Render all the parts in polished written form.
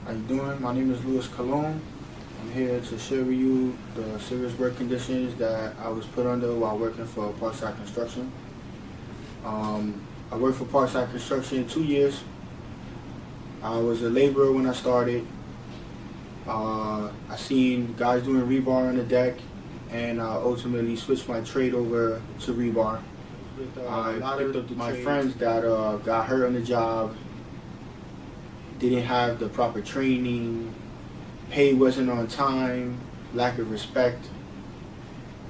How you doing? My name is Louis Colon. I'm here to share with you the serious work conditions that I was put under while working for Parkside Construction. I worked for Parkside Construction 2 years. I was a laborer when I started. I seen guys doing rebar on the deck, and I ultimately switched my trade over to rebar. I picked up my friends that got hurt on the job, didn't have the proper training, pay wasn't on time, lack of respect,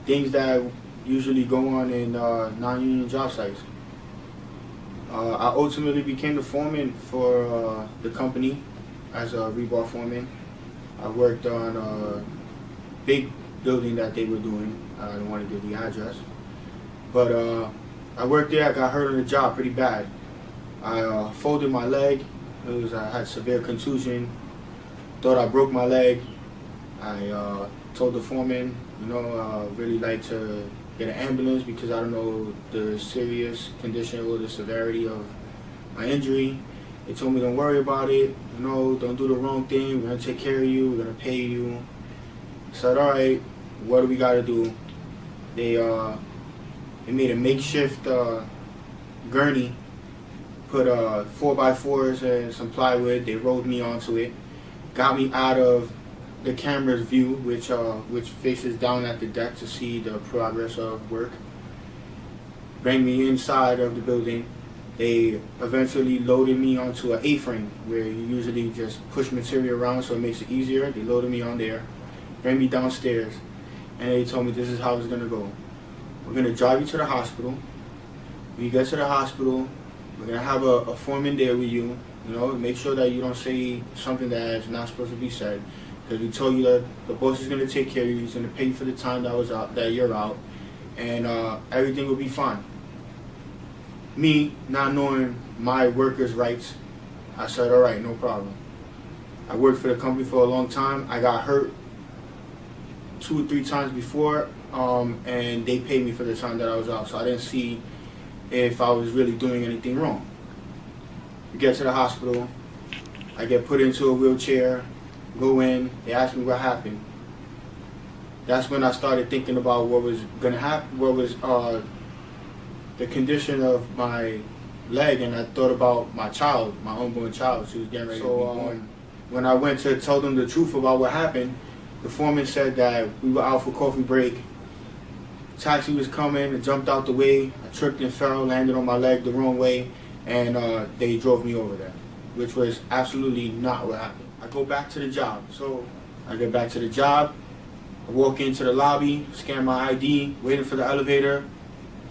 things that usually go on in non-union job sites. I ultimately became the foreman for the company as a rebar foreman. I worked on a big building that they were doing. I don't want to give the address, but I worked there. I got hurt on the job pretty bad. I folded my leg. I had severe contusion. Thought I broke my leg. I told the foreman, really like to get an ambulance because I don't know the serious condition or the severity of my injury. They told me don't worry about it. Don't do the wrong thing. We're gonna take care of you. We're gonna pay you. I said, all right. What do we gotta do? They made a makeshift gurney. Put 4x4s and some plywood. They rolled me onto it, got me out of the camera's view, which faces down at the deck to see the progress of work. Bring me inside of the building. They eventually loaded me onto an A-frame where you usually just push material around so it makes it easier. They loaded me on there, bring me downstairs, and they told me this is how it's gonna go. We're gonna drive you to the hospital. When you get to the hospital, we're gonna have a foreman there with you. Make sure that you don't say something that is not supposed to be said, because we told you that the boss is gonna take care of you. He's gonna pay you for the time that you're out, and everything will be fine. Me not knowing my workers' rights, I said, all right, no problem. I worked for the company for a long time. I got hurt 2 or 3 times before, and they paid me for the time that I was out, so I didn't see if I was really doing anything wrong. We get to the hospital, I get put into a wheelchair, go in, they ask me what happened. That's when I started thinking about what was gonna happen, what was the condition of my leg, and I thought about my child, my unborn child. She was getting ready to be born. When I went to tell them the truth about what happened, the foreman said that we were out for coffee break. Taxi was coming and jumped out the way. I tripped and fell, landed on my leg the wrong way, and they drove me over there, which was absolutely not what happened. I go back to the job. So I get back to the job. I walk into the lobby, scan my ID, waiting for the elevator.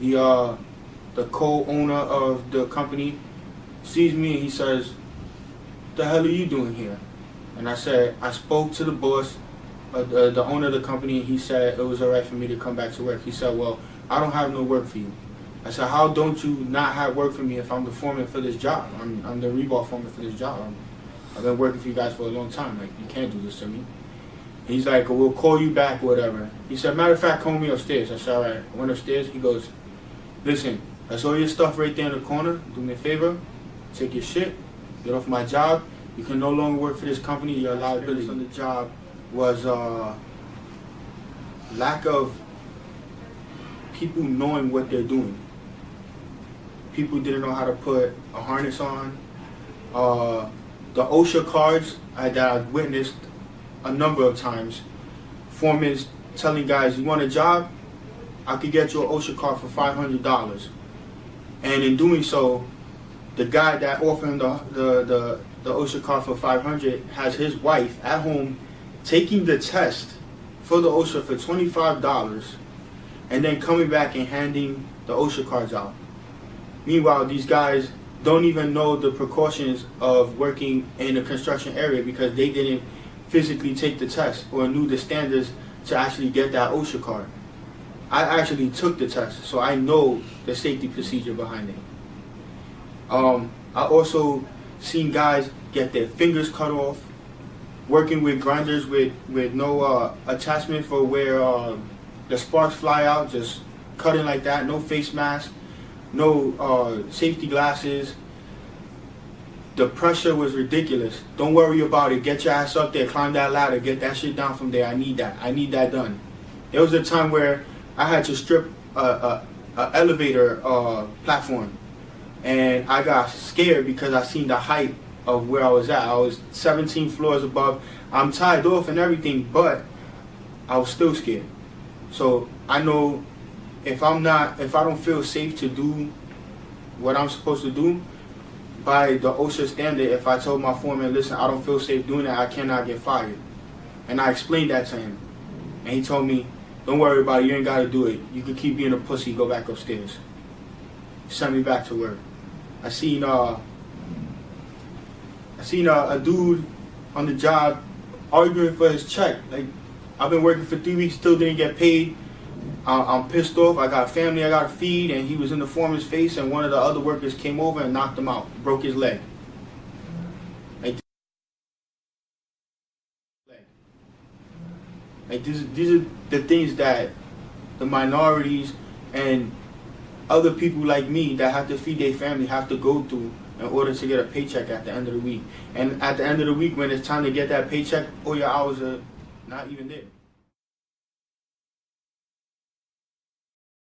The co-owner of the company sees me and he says, "What the hell are you doing here?" And I said, I spoke to the boss, the owner of the company, and he said it was all right for me to come back to work. He said, well, I don't have no work for you. I said, how don't you not have work for me if I'm the foreman for this job? I'm the rebar foreman for this job. I've been working for you guys for a long time. Like, you can't do this to me. He's like, we'll call you back or whatever. He said, matter of fact, call me upstairs. I said, all right. I went upstairs. He goes, listen, that's all your stuff right there in the corner. Do me a favor. Take your shit. Get off my job. You can no longer work for this company. You're a liability. On the job was lack of people knowing what they're doing. People didn't know how to put a harness on. The OSHA cards that I've witnessed a number of times. Foremen telling guys, you want a job? I could get you an OSHA card for $500. And in doing so, the guy that offered him the OSHA card for $500 has his wife at home taking the test for the OSHA for $25 and then coming back and handing the OSHA cards out. Meanwhile, these guys don't even know the precautions of working in a construction area because they didn't physically take the test or knew the standards to actually get that OSHA card. I actually took the test, so I know the safety procedure behind it. I also seen guys get their fingers cut off, working with grinders with no attachment for where the sparks fly out, just cutting like that, no face mask, no safety glasses. the pressure was ridiculous. Don't worry about it. Get your ass up there, climb that ladder, get that shit down from there. I need that. I need that done. There was a time where I had to strip a elevator platform, and I got scared because I seen the height of where I was at. I was 17 floors above. I'm tied off and everything, but I was still scared. So I know if I don't feel safe to do what I'm supposed to do, by the OSHA standard, if I told my foreman, listen, I don't feel safe doing that, I cannot get fired. And I explained that to him. And he told me, don't worry about it, you ain't got to do it. You can keep being a pussy, go back upstairs. Send me back to work. I seen a dude on the job arguing for his check. Like, I've been working for 3 weeks, still didn't get paid. I'm pissed off. I got family I got to feed, and he was in the foreman's face, and one of the other workers came over and knocked him out, broke his leg. Like these are the things that the minorities and other people like me that have to feed their family have to go through in order to get a paycheck at the end of the week. And at the end of the week, when it's time to get that paycheck, all your hours are not even there.